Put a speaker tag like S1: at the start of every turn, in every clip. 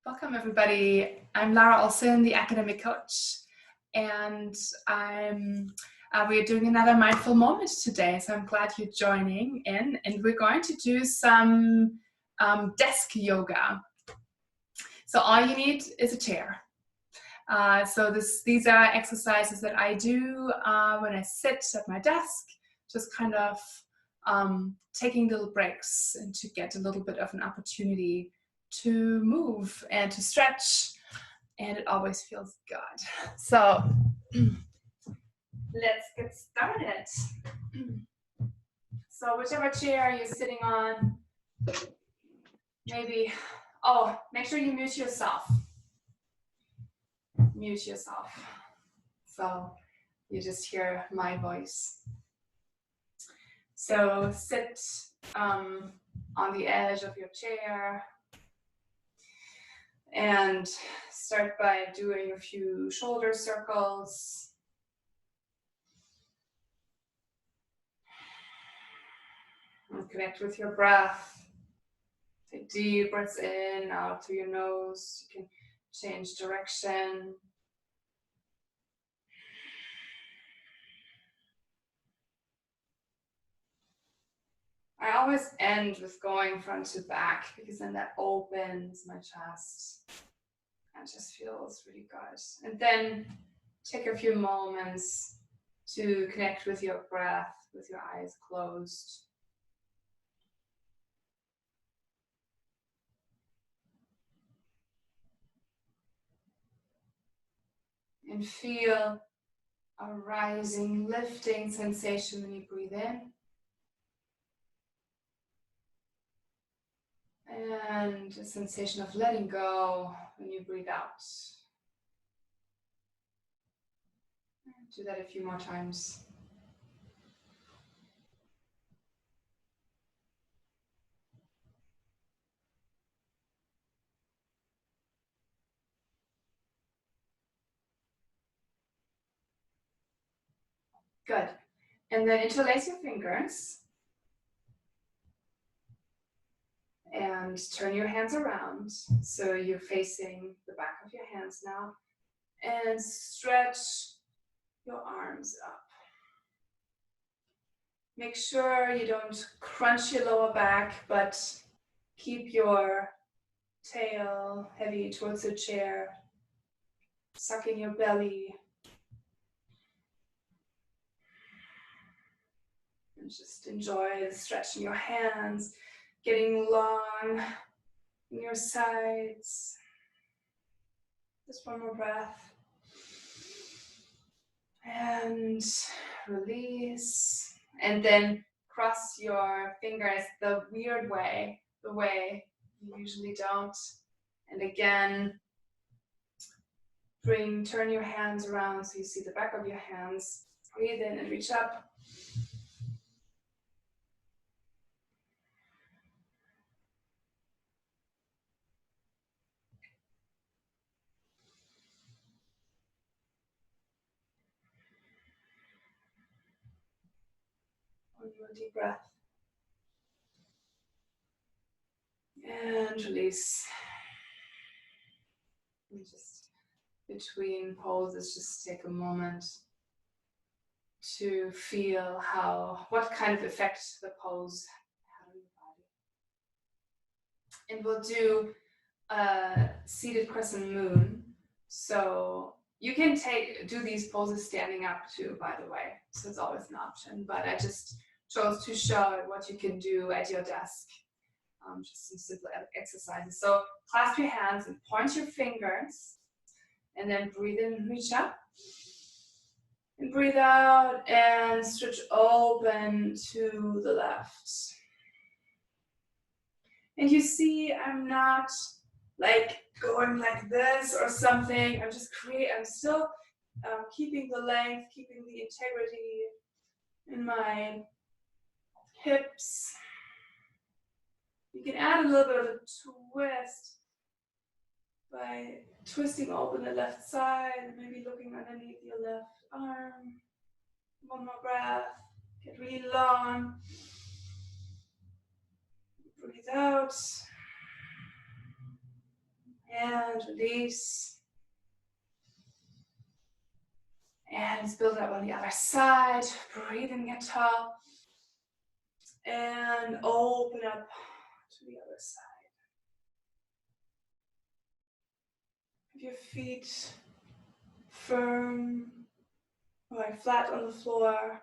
S1: Welcome everybody. I'm Lara Olson, the academic coach, and we're doing another mindful moment today. So I'm glad you're joining in, and we're going to do some desk yoga. So all you need is a chair. These are exercises that I do when I sit at my desk, just kind of taking little breaks and to get a little bit of an opportunity to move and to stretch, and it always feels good. So let's get started. So whichever chair you're sitting on, maybe, make sure you mute yourself. Mute yourself. So you just hear my voice. So sit on the edge of your chair and start by doing a few shoulder circles. And connect with your breath. Take deep breaths in, out through your nose. You can change direction. I always end with going front to back because then that opens my chest and just feels really good. And then take a few moments to connect with your breath with your eyes closed. And feel a rising, lifting sensation when you breathe in. And a sensation of letting go when you breathe out. Do that a few more times. Good. And then interlace your fingers. And turn your hands around. So you're facing the back of your hands now. And stretch your arms up. Make sure you don't crunch your lower back, but keep your tail heavy towards the chair. Suck in your belly. And just enjoy the stretch in your hands, getting long in your sides. Just one more breath. And release. And then cross your fingers the weird way, the way you usually don't. And again, turn your hands around so you see the back of your hands. Breathe in and reach up. One more deep breath. And release. And just between poses, just take a moment to feel what kind of effect the pose had on your body. And we'll do a seated crescent moon. So you can do these poses standing up too, by the way. So it's always an option, but I just chose to show what you can do at your desk. Just some simple exercises. So clasp your hands and point your fingers, and then breathe in and reach up. And breathe out and stretch open to the left. And you see, I'm not like going like this or something. I'm still keeping the length, keeping the integrity in my hips. You can add a little bit of a twist by twisting open the left side, maybe looking underneath your left arm. One more breath. Get really long. Breathe out. and release. And let's build up on the other side. Breathing at top. And open up to the other side. Have your feet firm, like flat on the floor,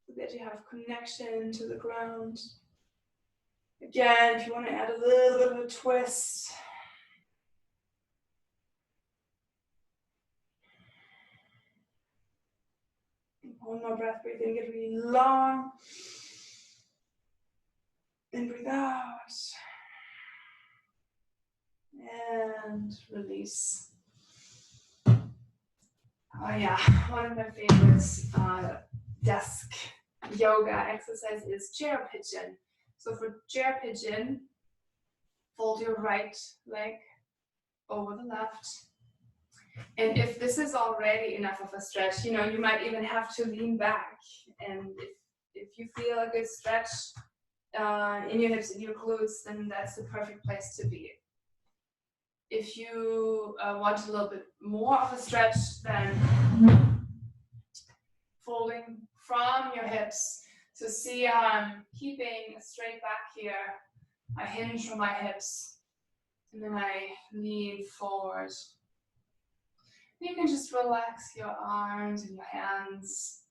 S1: so that you have connection to the ground. Again, if you want to add a little bit of a twist. One more breath, breathe in, get really long. And breathe out. And release. Oh yeah, one of my favorites desk yoga exercise is chair pigeon. So for chair pigeon, fold your right leg over the left. And if this is already enough of a stretch, you might even have to lean back. And if you feel a good stretch in your hips and your glutes, then that's the perfect place to be. If you want a little bit more of a stretch, then folding from your hips. So see how I'm keeping straight back here. I hinge from my hips, and then I lean forward. You can just relax your arms and your hands.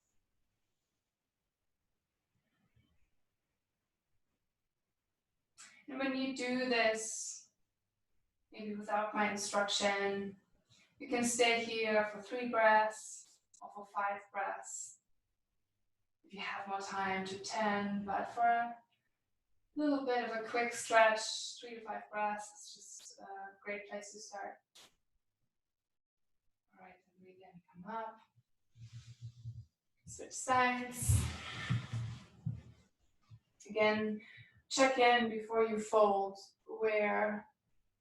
S1: And when you do this, maybe without my instruction, you can stay here for 3 breaths or for 5 breaths. If you have more time to 10, but for a little bit of a quick stretch, 3 to 5 breaths, it's just a great place to start. All right, then we again come up, switch sides. Again, check in before you fold where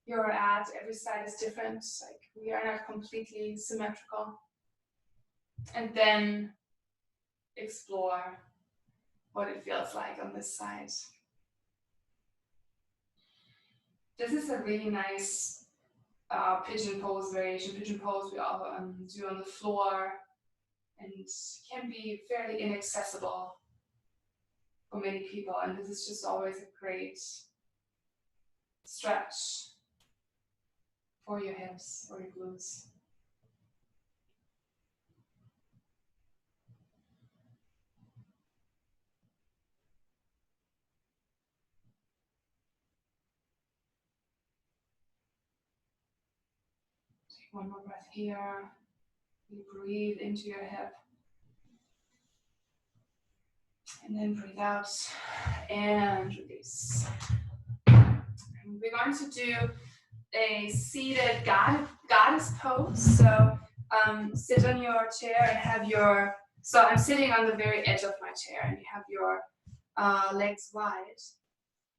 S1: you're at. Every side is different, like we are not completely symmetrical. And then explore what it feels like on this side. This is a really nice pigeon pose variation. Pigeon pose we all do on the floor and can be fairly inaccessible for many people. And this is just always a great stretch for your hips or your glutes. Take one more breath here. You breathe into your hip. And then breathe out and release. And we're going to do a seated goddess pose. So sit on your chair and have your, so I'm sitting on the very edge of my chair and you have your legs wide.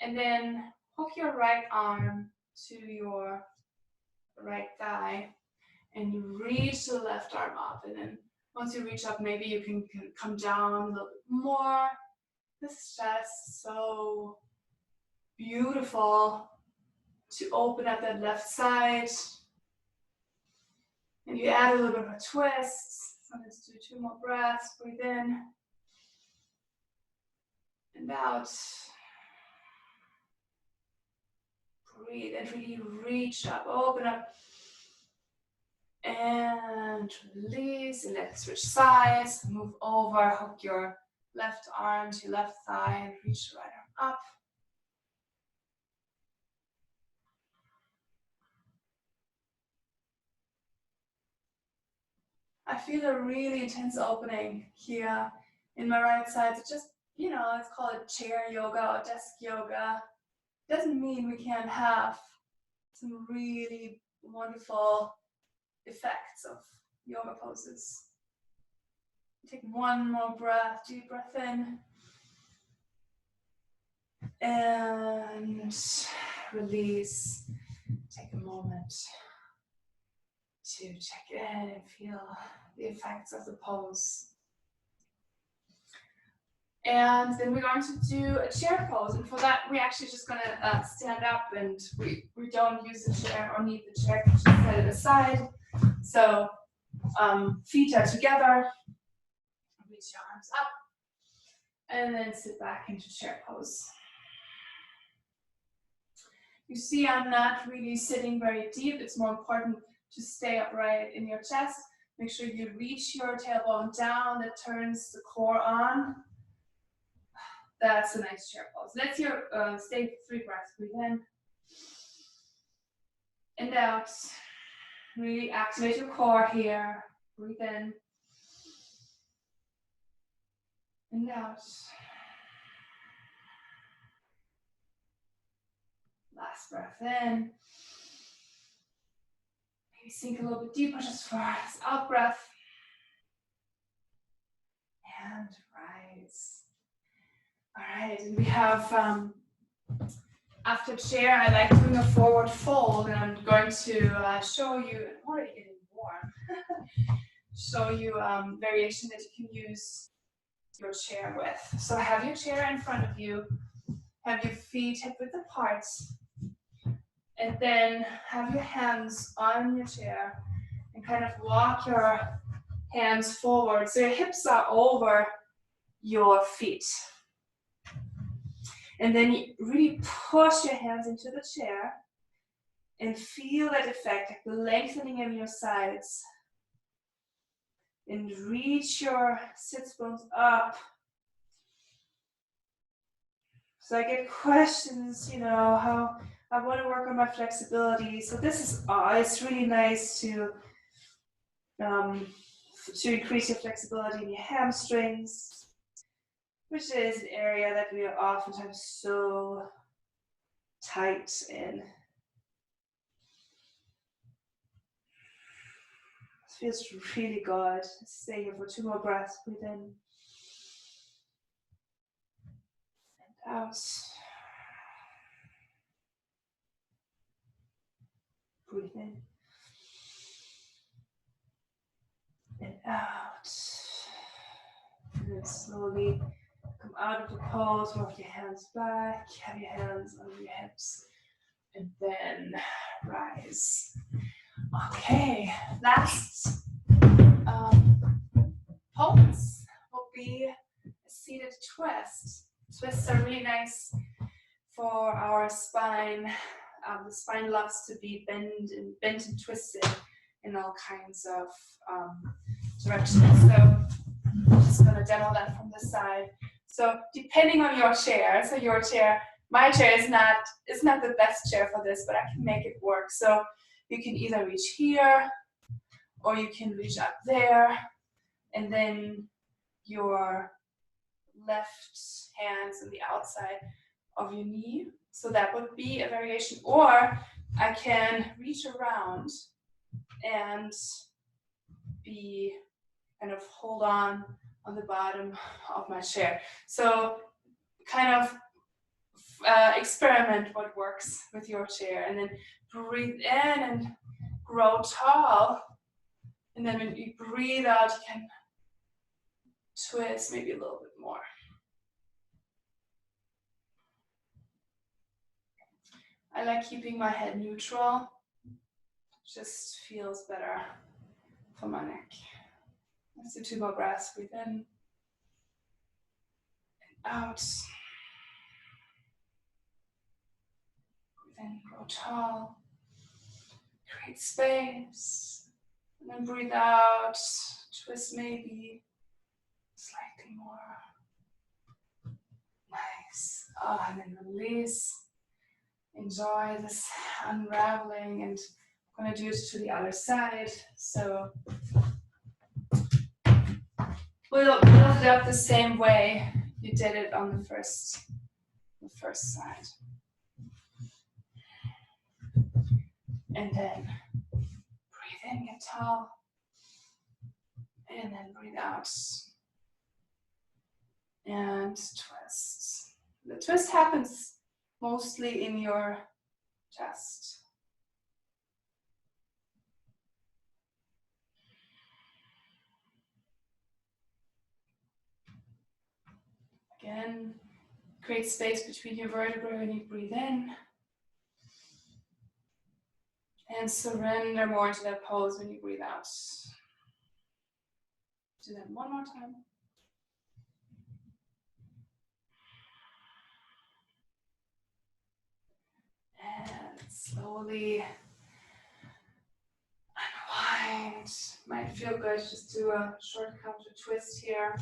S1: And then hook your right arm to your right thigh and you reach the left arm up. And then once you reach up, maybe you can come down a little bit more. This is just so beautiful to open up that left side. And you add a little bit of a twist. So let's do 2 more breaths. Breathe in and out. Breathe and really reach up, open up. And release, and let's switch sides. Move over, hook your left arm to your left thigh and reach the right arm up. I feel a really intense opening here in my right side. So just, let's call it chair yoga or desk yoga. Doesn't mean we can't have some really wonderful effects of yoga poses. Take one more breath, deep breath in. And release. Take a moment to check in and feel the effects of the pose. And then we're going to do a chair pose. And for that, we're actually just going to stand up, and we don't use the chair or need the chair, just set it aside. So feet are together, reach your arms up, and then sit back into chair pose. You see, I'm not really sitting very deep. It's more important to stay upright in your chest. Make sure you reach your tailbone down. That turns the core on. That's a nice chair pose. Let's stay 3 breaths. Breathe in and out. Really activate your core here. Breathe in and out. Last breath in. Maybe sink a little bit deeper just for this out breath. And rise. All right, and we have, after chair, I like doing a forward fold, and I'm going to show you, I'm already getting warm, show you variation that you can use your chair with. So have your chair in front of you, have your feet hip width apart, and then have your hands on your chair and kind of walk your hands forward so your hips are over your feet. And then you really push your hands into the chair and feel that effect, like the lengthening of your sides. And reach your sits bones up. So I get questions, how I want to work on my flexibility. So this is, it's really nice to increase your flexibility in your hamstrings, which is an area that we are oftentimes so tight in. This feels really good. Let's stay here for 2 more breaths. Breathe in and out. Breathe in and out. And then slowly come out of the pose, walk your hands back, have your hands on your hips, and then rise. Okay, last pose will be a seated twist. Twists are really nice for our spine. The spine loves to be bent and twisted in all kinds of directions. So I'm just going to demo that from the side. So depending on your chair, my chair is not the best chair for this, but I can make it work. So you can either reach here, or you can reach up there, and then your left hand's on the outside of your knee. So that would be a variation. Or I can reach around and be kind of hold on the bottom of my chair. So kind of experiment what works with your chair, and then breathe in and grow tall. And then when you breathe out, you can twist maybe a little bit more. I like keeping my head neutral. Just feels better for my neck. Let's do 2 more breaths. Breathe in and out. Breathe in, grow tall. Create space. And then breathe out. Twist maybe slightly more. Nice. And then release. Enjoy this unraveling, and I'm going to do it to the other side. So we'll build it up the same way you did it on the first side. And then breathe in, get tall. And then breathe out. And twist. The twist happens mostly in your chest. Again, create space between your vertebrae when you breathe in. And surrender more into that pose when you breathe out. Do that one more time. And slowly unwind. Might feel good. Just do a short counter twist here.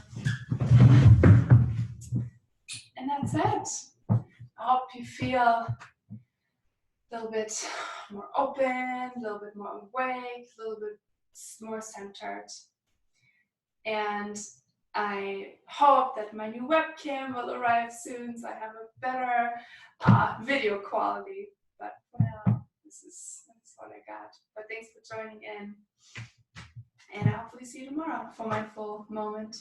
S1: And that's it. I hope you feel a little bit more open, a little bit more awake, a little bit more centered. And I hope that my new webcam will arrive soon so I have a better video quality. But for now, this is what I got. But thanks for joining in. And I'll hopefully see you tomorrow for my full moment.